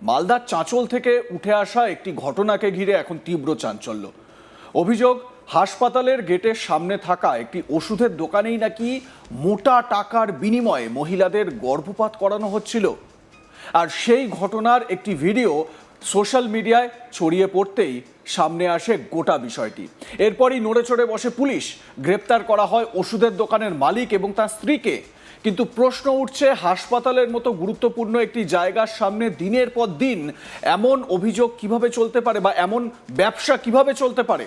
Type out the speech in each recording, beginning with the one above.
মালদার চাঁচল থেকে উঠে আসা একটি ঘটনাকে ঘিরে এখন তীব্র চাঞ্চল্য। অভিযোগ, হাসপাতালের গেটের সামনে থাকা একটি ওষুধের দোকানেই নাকি মোটা টাকার বিনিময়ে মহিলাদের গর্ভপাত করানো হচ্ছিল। আর সেই ঘটনার একটি ভিডিও সোশ্যাল মিডিয়ায় ছড়িয়ে পড়তেই সামনে আসে গোটা বিষয়টি। এরপরই নড়েচড়ে বসে পুলিশ, গ্রেপ্তার করা হয় ওষুধের দোকানের মালিক এবং তার স্ত্রীকে। কিন্তু প্রশ্ন উঠছে, হাসপাতালের মতো গুরুত্বপূর্ণ একটি জায়গার সামনে দিনের পর দিন এমন অভিযোগ কিভাবে চলতে পারে, বা এমন ব্যবসা কিভাবে চলতে পারে?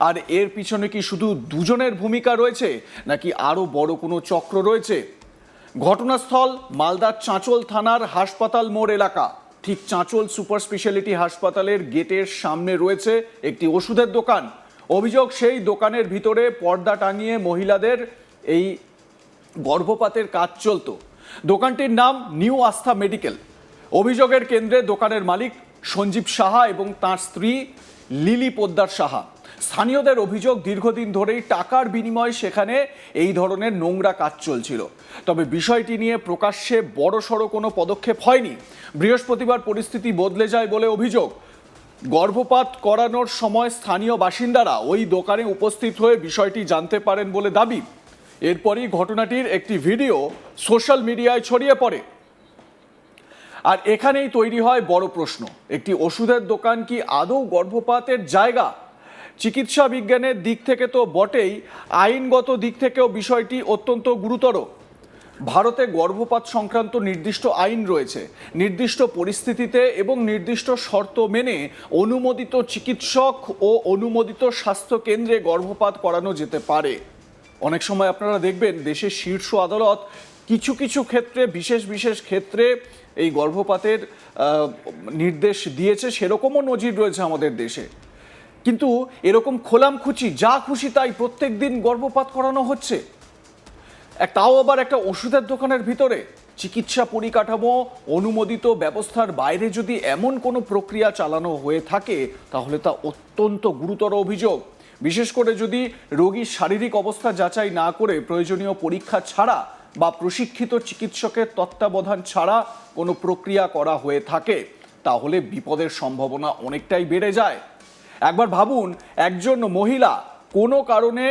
আর এর পিছনে কি শুধু দুজনের ভূমিকা রয়েছে, নাকি আরো বড় কোনো চক্র রয়েছে? ঘটনাস্থল মালদার চাঁচল থানার হাসপাতাল মোড় এলাকা। ঠিক চাঁচল সুপার স্পেশালিটি হাসপাতালের গেটের সামনে রয়েছে একটি ওষুধের দোকান। অভিযোগ, সেই দোকানের ভিতরে পর্দা টাঙিয়ে মহিলাদের এই গর্ভপাতের কাজ চলত। দোকানটির নাম নিউ আস্থা মেডিকেল। অভিযোগের কেন্দ্রে দোকানের মালিক সঞ্জীব সাহা এবং তাঁর স্ত্রী লিলি পোদ্দার সাহা। স্থানীয়দের অভিযোগ, দীর্ঘদিন ধরেই টাকার বিনিময়ে সেখানে এই ধরনের নোংরা কাজ চলছিল। তবে বিষয়টি নিয়ে প্রকাশ্যে বড়সড় কোনো পদক্ষেপ হয়নি। বৃহস্পতিবার পরিস্থিতি বদলে যায় বলে অভিযোগ। গর্ভপাত করানোর সময় স্থানীয় বাসিন্দারা ওই দোকানে উপস্থিত হয়ে বিষয়টি জানতে পারেন বলে দাবি। এরপরই ঘটনাটির একটি ভিডিও সোশ্যাল মিডিয়ায় ছড়িয়ে পড়ে। আর এখানেই তৈরি হয় বড় প্রশ্ন, একটি ওষুধের দোকান কি আদৌ গর্ভপাতের জায়গা? চিকিৎসা বিজ্ঞানের দিক থেকে তো বটেই, আইনগত দিক থেকেও বিষয়টি অত্যন্ত গুরুতর। ভারতে গর্ভপাত সংক্রান্ত নির্দিষ্ট আইন রয়েছে। নির্দিষ্ট পরিস্থিতিতে এবং নির্দিষ্ট শর্ত মেনে অনুমোদিত চিকিৎসক ও অনুমোদিত স্বাস্থ্য কেন্দ্রে গর্ভপাত করানো যেতে পারে। অনেক সময় আপনারা দেখবেন দেশের শীর্ষ আদালত কিছু কিছু ক্ষেত্রে, বিশেষ বিশেষ ক্ষেত্রে এই গর্ভপাতের নির্দেশ দিয়েছে, সেরকমও নজির রয়েছে আমাদের দেশে। কিন্তু এরকম খোলামখুচি যা খুশি তাই প্রত্যেক দিন গর্ভপাত করানো হচ্ছে, তাও আবার একটা ওষুধের দোকানের ভিতরে। চিকিৎসা পরিকাঠামো অনুমোদিত ব্যবস্থার বাইরে যদি এমন কোনো প্রক্রিয়া চালানো হয়ে থাকে, তাহলে তা অত্যন্ত গুরুতর অভিযোগ। বিশেষ করে যদি রোগীর শারীরিক অবস্থা যাচাই না করে, প্রয়োজনীয় পরীক্ষা ছাড়া বা প্রশিক্ষিত চিকিৎসকের তত্ত্বাবধান ছাড়া কোনো প্রক্রিয়া করা হয়ে থাকে, তাহলে বিপদের সম্ভাবনা অনেকটাই বেড়ে যায়। একবার ভাবুন, একজন মহিলা কোনো কারণে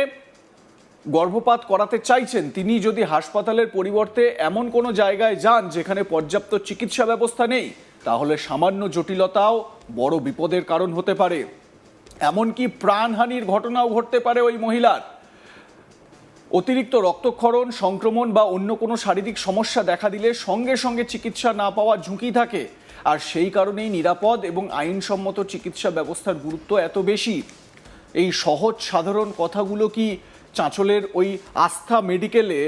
গর্ভপাত করাতে চাইছেন, তিনি যদি হাসপাতালের পরিবর্তে এমন কোনো জায়গায় যান যেখানে পর্যাপ্ত চিকিৎসা ব্যবস্থা নেই, তাহলে সামান্য জটিলতাও বড় বিপদের কারণ হতে পারে। এমনকি প্রাণহানির ঘটনাও ঘটতে পারে ওই মহিলার। অতিরিক্ত রক্তক্ষরণ, সংক্রমণ বা অন্য কোনো শারীরিক সমস্যা দেখা দিলে সঙ্গে সঙ্গে চিকিৎসা না পাওয়ার ঝুঁকি থাকে। আর সেই কারণেই নিরাপদ এবং আইনসম্মত চিকিৎসা ব্যবস্থার গুরুত্ব এত বেশি। এই সহজ সাধারণ কথাগুলো কি চাঁচলের ওই আস্থা মেডিকেলে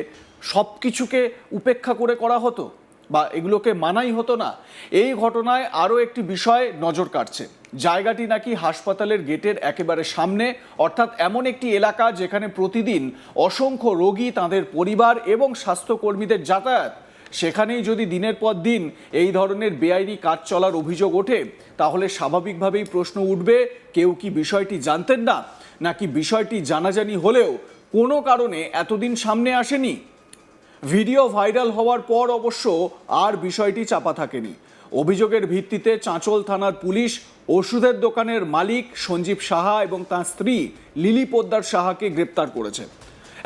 সব কিছুকে উপেক্ষা করে করা হতো, বা এগুলোকে মানাই হতো না? এই ঘটনায় আরও একটি বিষয় নজর কাটছে। জায়গাটি নাকি হাসপাতালের গেটের একেবারে সামনে, অর্থাৎ এমন একটি এলাকা যেখানে প্রতিদিন অসংখ্য রোগী, তাদের পরিবার এবং স্বাস্থ্যকর্মীদের যাতায়াত। সেখানেই যদি দিনের পর দিন এই ধরনের বেআইনি কাজ চলার অভিযোগ ওঠে, তাহলে স্বাভাবিকভাবেই প্রশ্ন উঠবে, কেউ কি বিষয়টি জানতেন না, নাকি বিষয়টি জানাজানি হলেও কোনো কারণে এতদিন সামনে আসেনি? ভিডিও ভাইরাল হওয়ার পর অবশ্য আর বিষয়টি চাপা থাকেনি। অভিযোগের ভিত্তিতে চাঁচল থানার পুলিশ ওষুধের দোকানের মালিক সঞ্জীব সাহা এবং তাঁর স্ত্রী লিলি পোদ্দার সাহাকে গ্রেপ্তার করেছে।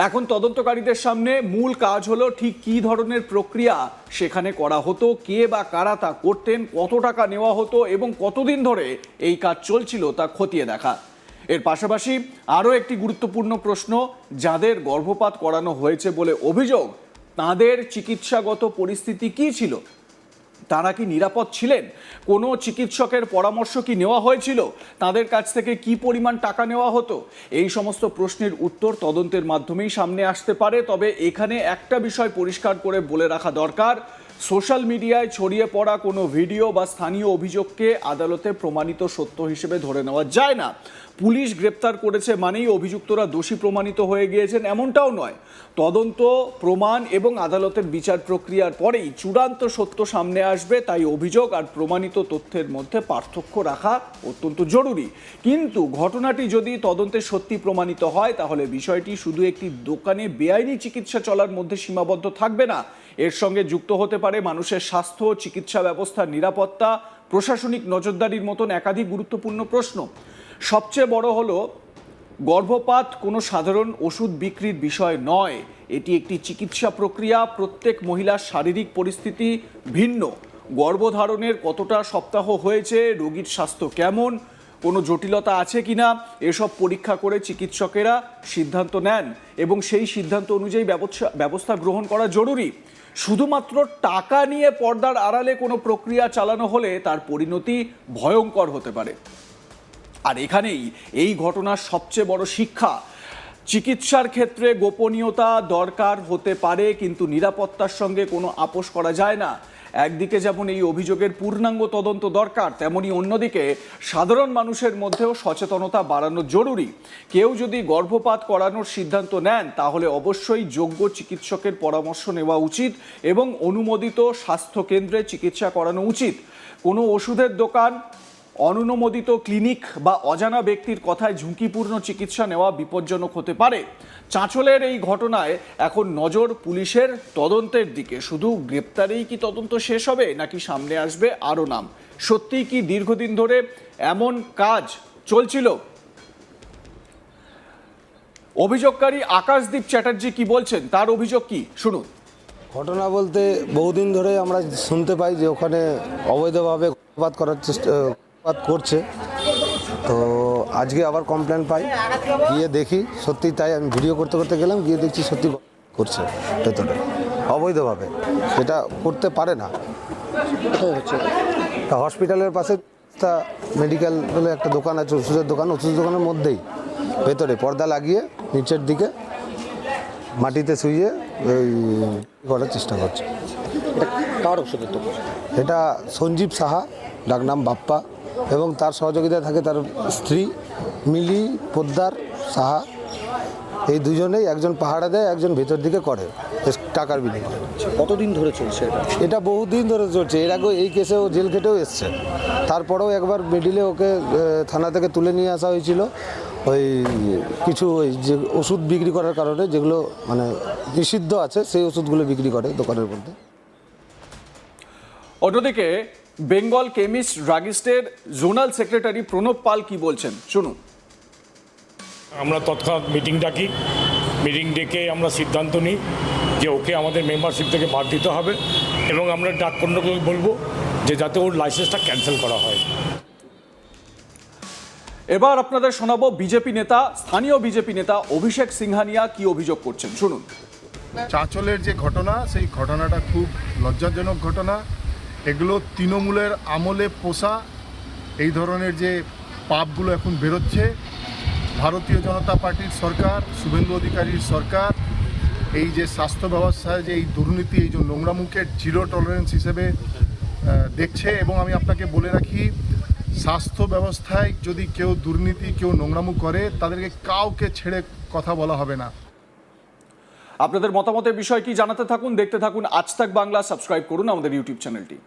এখন তদন্তকারীদের সামনে মূল কাজ হলো ঠিক কী ধরনের প্রক্রিয়া সেখানে করা হতো, কে বা কারা তা করতেন, কত টাকা নেওয়া হতো এবং কতদিন ধরে এই কাজ চলছিল তা খতিয়ে দেখা। এর পাশাপাশি আরও একটি গুরুত্বপূর্ণ প্রশ্ন, যাদের গর্ভপাত করানো হয়েছে বলে অভিযোগ, তাদের চিকিৎসাগত পরিস্থিতি কী ছিল? তারা কি নিরাপদ ছিলেন? কোনো চিকিৎসকের পরামর্শ কি নেওয়া হয়েছিল? তাদের কাছ থেকে কি পরিমাণ টাকা নেওয়া হতো? এই সমস্ত প্রশ্নের উত্তর তদন্তের মাধ্যমেই সামনে আসতে পারে। তবে এখানে একটা বিষয় পরিষ্কার করে বলে রাখা দরকার, সোশ্যাল মিডিয়ায় ছড়িয়ে পড়া কোনো ভিডিও বা স্থানীয় অভিযোগকে আদালতে প্রমাণিত সত্য হিসেবে ধরে নেওয়া যায় না। পুলিশ গ্রেপ্তার করেছে মানেই অভিযুক্তরা দোষী প্রমাণিত হয়ে গিয়েছেন এমনটাও নয়। তদন্ত, প্রমাণ এবং আদালতের বিচার প্রক্রিয়ার পরেই চূড়ান্ত সত্য সামনে আসবে। তাই অভিযোগ আর প্রমাণিত তথ্যের মধ্যে পার্থক্য রাখা অত্যন্ত জরুরি। কিন্তু ঘটনাটি যদি তদন্তে সত্যি প্রমাণিত হয়, তাহলে বিষয়টি শুধু একটি দোকানে বেআইনি চিকিৎসা চলার মধ্যে সীমাবদ্ধ থাকবে না। এর সঙ্গে যুক্ত হতে পারে মানুষের স্বাস্থ্য, চিকিৎসা ব্যবস্থার নিরাপত্তা, প্রশাসনিক নজরদারির মতন একাধিক গুরুত্বপূর্ণ প্রশ্ন। সবচেয়ে বড় হলো, গর্ভপাত কোনো সাধারণ ওষুধ বিক্রির বিষয় নয়। এটি একটি চিকিৎসা প্রক্রিয়া। প্রত্যেক মহিলার শারীরিক পরিস্থিতি ভিন্ন। গর্ভধারণের কতটা সপ্তাহ হয়েছে, রোগীর স্বাস্থ্য কেমন, কোনো জটিলতা আছে কিনা, এসব পরীক্ষা করে চিকিৎসকেরা সিদ্ধান্ত নেন এবং সেই সিদ্ধান্ত অনুযায়ী ব্যবস্থা গ্রহণ করা জরুরি। শুধুমাত্র টাকা নিয়ে পর্দার আড়ালে কোনো প্রক্রিয়া চালানো হলে তার পরিণতি ভয়ঙ্কর হতে পারে। আর এখানেই এই ঘটনার সবচেয়ে বড় শিক্ষা। চিকিৎসার ক্ষেত্রে গোপনীয়তা দরকার হতে পারে, কিন্তু নিরাপত্তার সঙ্গে কোনো আপোষ করা যায় না। একদিকে যেমন এই অভিযোগের পূর্ণাঙ্গ তদন্ত দরকার, তেমনি অন্যদিকে সাধারণ মানুষের মধ্যেও সচেতনতা বাড়ানো জরুরি। কেউ যদি গর্ভপাত করানোর সিদ্ধান্ত নেন, তাহলে অবশ্যই যোগ্য চিকিৎসকের পরামর্শ নেওয়া উচিত এবং অনুমোদিত স্বাস্থ্যকেন্দ্রে চিকিৎসা করানো উচিত। কোনো ওষুধের দোকান, অনুমোদিত ক্লিনিক বা অজানা ব্যক্তির কথায় ঝুঁকিপূর্ণ চিকিৎসা নেওয়া বিপজ্জনক হতে পারে। চাঁচলের এই ঘটনায় এখন নজর পুলিশের তদন্তের দিকে। শুধু গ্রেপ্তারেই কি তদন্ত শেষ হবে, নাকি সামনে আসবে আরও নাম? সত্যিই কি দীর্ঘদিন ধরে এমন কাজ চলছিল? অভিযোগকারী আকাশদীপ চ্যাটার্জি কি বলছেন, তার অভিযোগ কি শুনুন। ঘটনা বলতে বহুদিন ধরে আমরা শুনতে পাই যে ওখানে অবৈধভাবে গর্ভপাত করার চেষ্টা করছে। তো আজকে আবার কমপ্লেন পাই, গিয়ে দেখি সত্যি তাই। আমি ভিডিও করতে করতে গেলাম, গিয়ে দেখছি সত্যি করছে ভেতরে অবৈধভাবে। সেটা করতে পারে না। হসপিটালের পাশে একটা মেডিকেল বলে একটা দোকান আছে, ওষুধের দোকান। ওষুধের দোকানের মধ্যেই ভেতরে পর্দা লাগিয়ে নিচের দিকে মাটিতে শুইয়ে ওই করার চেষ্টা করছে। কার ওষুধের দোকান? এটা সঞ্জীব সাহা, ডাকনাম বাপ্পা, এবং তার সহযোগিতা থাকে তার স্ত্রী মিলি পোদ্দার সাহা। এই দুজনেই, একজন পাহাড়া দেয়, একজন ভেতর দিকে করে টাকার বিনিময়ে। কতদিন ধরে চলছে এটা? এটা বহুদিন ধরে চলছে। এর আগেও এই কেসে ও জেল খেটেও এসছে। তারপরেও একবার মিডিলে ওকে থানা থেকে তুলে নিয়ে আসা হয়েছিল ওই কিছু ওই যে ওষুধ বিক্রি করার কারণে, যেগুলো মানে নিষিদ্ধ আছে, সেই ওষুধগুলো বিক্রি করে দোকানের মধ্যে। অন্যদিকে বেঙ্গল কেমিস্ট ড্রাগিস্টের জোনাল সেক্রেটারি প্রণব পাল কি বলছেন শুনুন। আমরা তৎক্ষণাৎ মিটিং ডাকি। মিটিং ডেকে আমরা সিদ্ধান্ত নিই যে ওকে আমাদের মেম্বারশিপ থেকে বাদ দিতে হবে এবং আমরা ডাক কন্ট্রোলকে বলবো যে যাতে ওর লাইসেন্সটা ক্যান্সেল করা হয়। এবার আপনাদের শোনাবো স্থানীয় বিজেপি নেতা অভিষেক সিংহানিয়া কি অভিযোগ করছেন শুনুন। চাঁচলের যে ঘটনা, সেই ঘটনাটা খুব লজ্জাজনক ঘটনা। এগুলো তৃণমূলের আমলে পোষা এই ধরনের যে পাপগুলো এখন বেরোচ্ছে। ভারতীয় জনতা পার্টির সরকার, শুভেন্দু অধিকারীর সরকার এই যে স্বাস্থ্য ব্যবস্থায় যে এই দুর্নীতি, এই যে নোংরামুখের জিরো টলারেন্স হিসেবে দেখছে। এবং আমি আপনাকে বলে রাখি, স্বাস্থ্য ব্যবস্থায় যদি কেউ দুর্নীতি, কেউ নোংরামু করে, তাদেরকে কাউকে ছেড়ে কথা বলা হবে না। আপনাদের মতামতের বিষয় কি জানাতে থাকুন, দেখতে থাকুন আজ তাক বাংলা। সাবস্ক্রাইব করুন আমাদের ইউটিউব চ্যানেলটি।